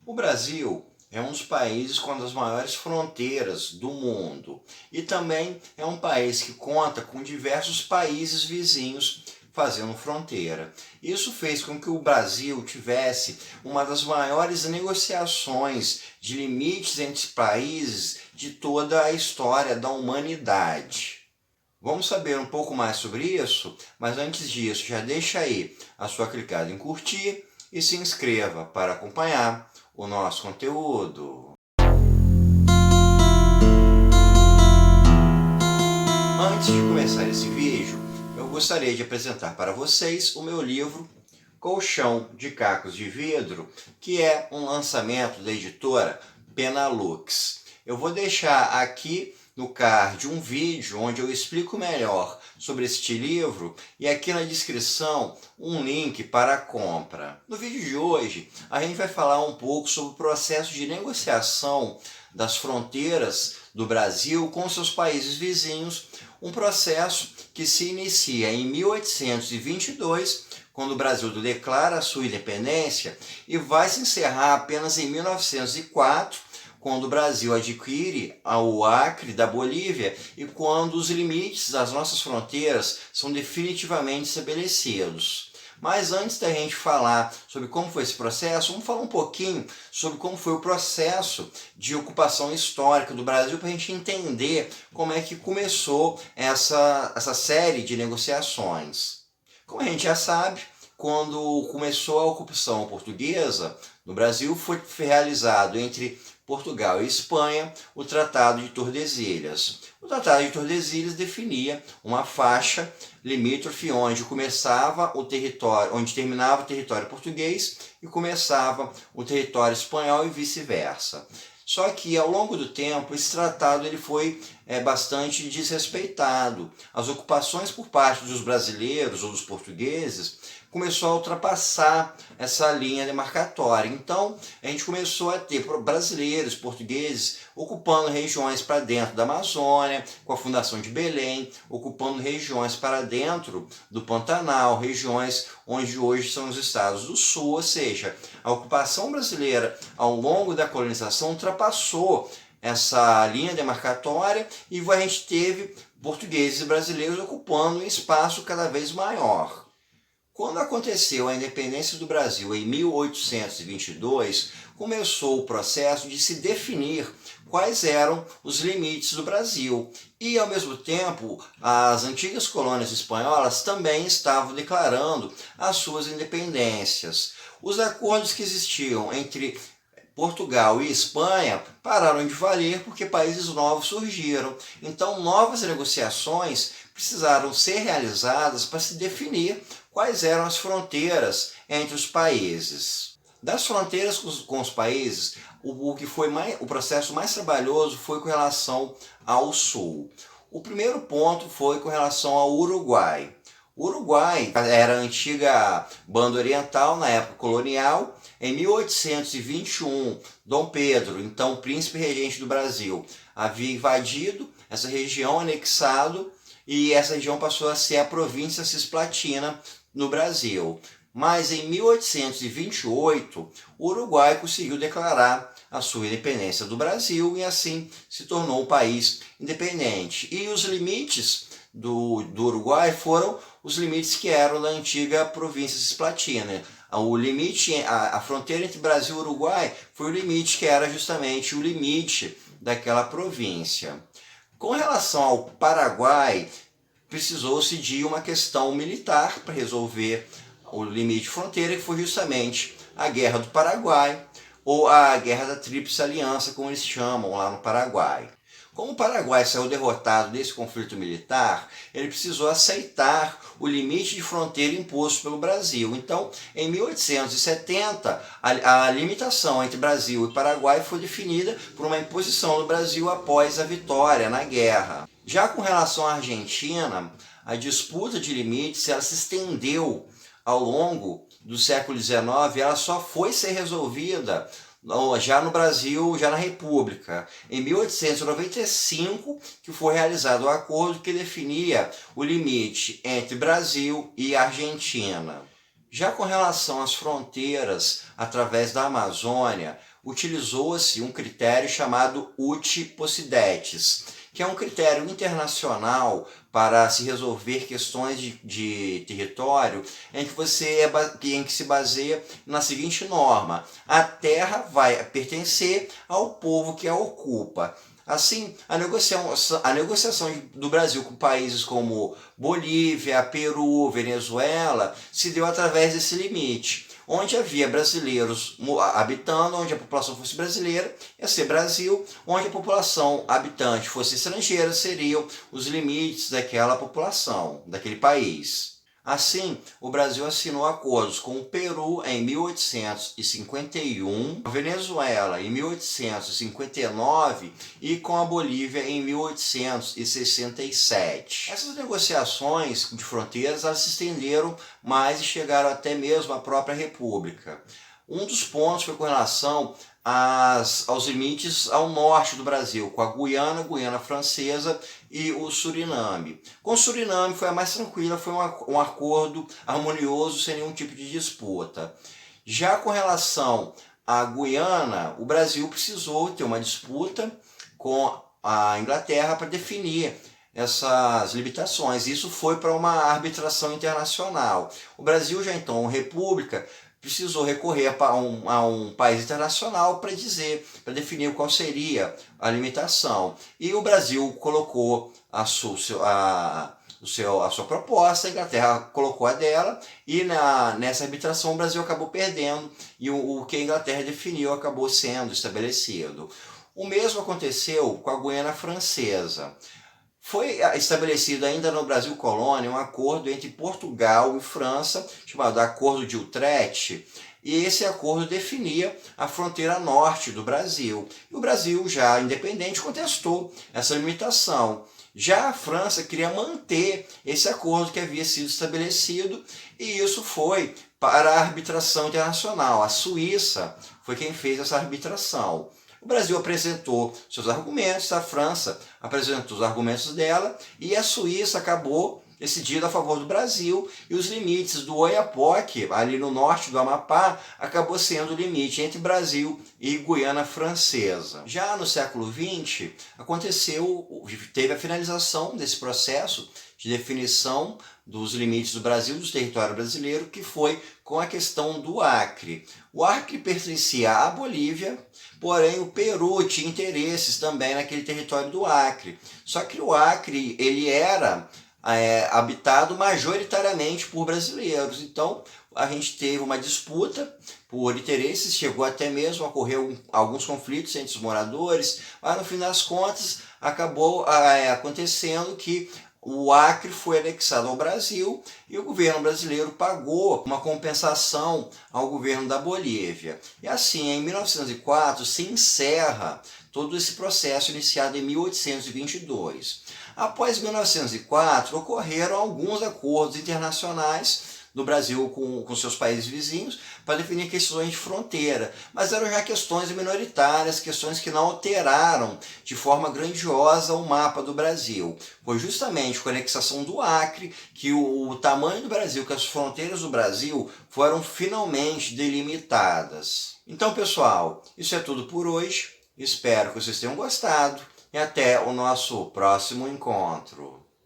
O Brasil é um dos países com as maiores fronteiras do mundo e também é um país que conta com diversos países vizinhos fazendo fronteira. Isso fez com que o Brasil tivesse uma das maiores negociações de limites entre países de toda a história da humanidade. Vamos saber um pouco mais sobre isso, mas antes disso, já deixa aí a sua clicada em curtir e se inscreva para acompanhar o nosso conteúdo. Antes de começar esse vídeo, eu gostaria de apresentar para vocês o meu livro Colchão de Cacos de Vidro, que é um lançamento da editora Penalux. Eu vou deixar aqui no card um vídeo onde eu explico melhor sobre este livro e aqui na descrição um link para a compra. No vídeo de hoje a gente vai falar um pouco sobre o processo de negociação das fronteiras do Brasil com seus países vizinhos, um processo que se inicia em 1822, quando o Brasil declara a sua independência, e vai se encerrar apenas em 1904, quando o Brasil adquire o Acre da Bolívia e quando os limites das nossas fronteiras são definitivamente estabelecidos. Mas antes da gente falar sobre como foi esse processo, vamos falar um pouquinho sobre como foi o processo de ocupação histórica do Brasil para a gente entender como é que começou essa série de negociações. Como a gente já sabe, quando começou a ocupação portuguesa no Brasil, foi realizado entre Portugal e Espanha o Tratado de Tordesilhas. O Tratado de Tordesilhas definia uma faixa limítrofe onde começava o território, onde terminava o território português e começava o território espanhol e vice-versa. Só que ao longo do tempo esse tratado ele foi bastante desrespeitado. As ocupações por parte dos brasileiros ou dos portugueses começou a ultrapassar essa linha demarcatória. Então a gente começou a ter brasileiros, portugueses, ocupando regiões para dentro da Amazônia, com a fundação de Belém, ocupando regiões para dentro do Pantanal, regiões onde hoje são os estados do sul, ou seja, a ocupação brasileira ao longo da colonização ultrapassou essa linha demarcatória e a gente teve portugueses e brasileiros ocupando um espaço cada vez maior. Quando aconteceu a independência do Brasil em 1822, começou o processo de se definir quais eram os limites do Brasil. E, ao mesmo tempo, as antigas colônias espanholas também estavam declarando as suas independências. Os acordos que existiam entre Portugal e Espanha pararam de valer porque países novos surgiram. Então, novas negociações precisaram ser realizadas para se definir quais eram as fronteiras entre os países. Das fronteiras com os países, o processo mais trabalhoso foi com relação ao sul. O primeiro ponto foi com relação ao Uruguai. O Uruguai era a antiga banda oriental na época colonial. Em 1821, Dom Pedro, então príncipe regente do Brasil, havia invadido essa região, anexado, e essa região passou a ser a província cisplatina no Brasil. Mas em 1828, o Uruguai conseguiu declarar a sua independência do Brasil e assim se tornou um país independente. E os limites do Uruguai foram os limites que eram da antiga província cisplatina. O limite, a fronteira entre Brasil e Uruguai foi o limite que era justamente o limite daquela província. Com relação ao Paraguai, precisou-se de uma questão militar para resolver o limite de fronteira, que foi justamente a Guerra do Paraguai, ou a Guerra da Tríplice Aliança, como eles chamam lá no Paraguai. Como o Paraguai saiu derrotado desse conflito militar, ele precisou aceitar o limite de fronteira imposto pelo Brasil. Então, em 1870, a limitação entre Brasil e Paraguai foi definida por uma imposição do Brasil após a vitória na guerra. Já com relação à Argentina, a disputa de limites ela se estendeu ao longo do século XIX, ela só foi ser resolvida já no Brasil, já na República, em 1895, que foi realizado o acordo que definia o limite entre Brasil e Argentina. Já com relação às fronteiras através da Amazônia, utilizou-se um critério chamado Uti Possidetis, que é um critério internacional para se resolver questões de território, em que se baseia na seguinte norma: a terra vai pertencer ao povo que a ocupa. Assim, a negociação do Brasil com países como Bolívia, Peru, Venezuela se deu através desse limite, onde havia brasileiros habitando, onde a população fosse brasileira, ia ser Brasil, onde a população habitante fosse estrangeira, seriam os limites daquela população, daquele país. Assim, o Brasil assinou acordos com o Peru em 1851, com a Venezuela em 1859 e com a Bolívia em 1867. Essas negociações de fronteiras elas se estenderam mais e chegaram até mesmo à própria República. Um dos pontos foi com relação aos limites ao norte do Brasil, com a Guiana Francesa e o Suriname. Com o Suriname foi a mais tranquila, foi um acordo harmonioso, sem nenhum tipo de disputa. Já com relação à Guiana, o Brasil precisou ter uma disputa com a Inglaterra para definir essas limitações. Isso foi para uma arbitração internacional. O Brasil, já então república, precisou recorrer a um país internacional para definir qual seria a limitação. E o Brasil colocou a sua proposta, a Inglaterra colocou a dela, e nessa arbitração o Brasil acabou perdendo, e o que a Inglaterra definiu acabou sendo estabelecido. O mesmo aconteceu com a Guiana Francesa. Foi estabelecido ainda no Brasil Colônia um acordo entre Portugal e França, chamado Acordo de Utrecht, e esse acordo definia a fronteira norte do Brasil. E o Brasil, já independente, contestou essa limitação. Já a França queria manter esse acordo que havia sido estabelecido, e isso foi para a arbitração internacional. A Suíça foi quem fez essa arbitração. O Brasil apresentou seus argumentos, a França apresentou os argumentos dela, e a Suíça acabou decidindo a favor do Brasil, e os limites do Oiapoque, ali no norte do Amapá, acabou sendo o limite entre Brasil e Guiana Francesa. Já no século XX, teve a finalização desse processo de definição dos limites do Brasil, do território brasileiro, que foi com a questão do Acre. O Acre pertencia à Bolívia, porém o Peru tinha interesses também naquele território do Acre. Só que o Acre ele era habitado majoritariamente por brasileiros. Então a gente teve uma disputa por interesses, chegou até mesmo a ocorrer alguns conflitos entre os moradores, mas no fim das contas acabou acontecendo que o Acre foi anexado ao Brasil e o governo brasileiro pagou uma compensação ao governo da Bolívia. E assim, em 1904, se encerra todo esse processo iniciado em 1822. Após 1904, ocorreram alguns acordos internacionais do Brasil com seus países vizinhos para definir questões de fronteira, mas eram já questões minoritárias, questões que não alteraram de forma grandiosa o mapa do Brasil. Foi justamente com a anexação do Acre que o tamanho do Brasil, que as fronteiras do Brasil foram finalmente delimitadas. Então, pessoal, isso é tudo por hoje. Espero que vocês tenham gostado e até o nosso próximo encontro.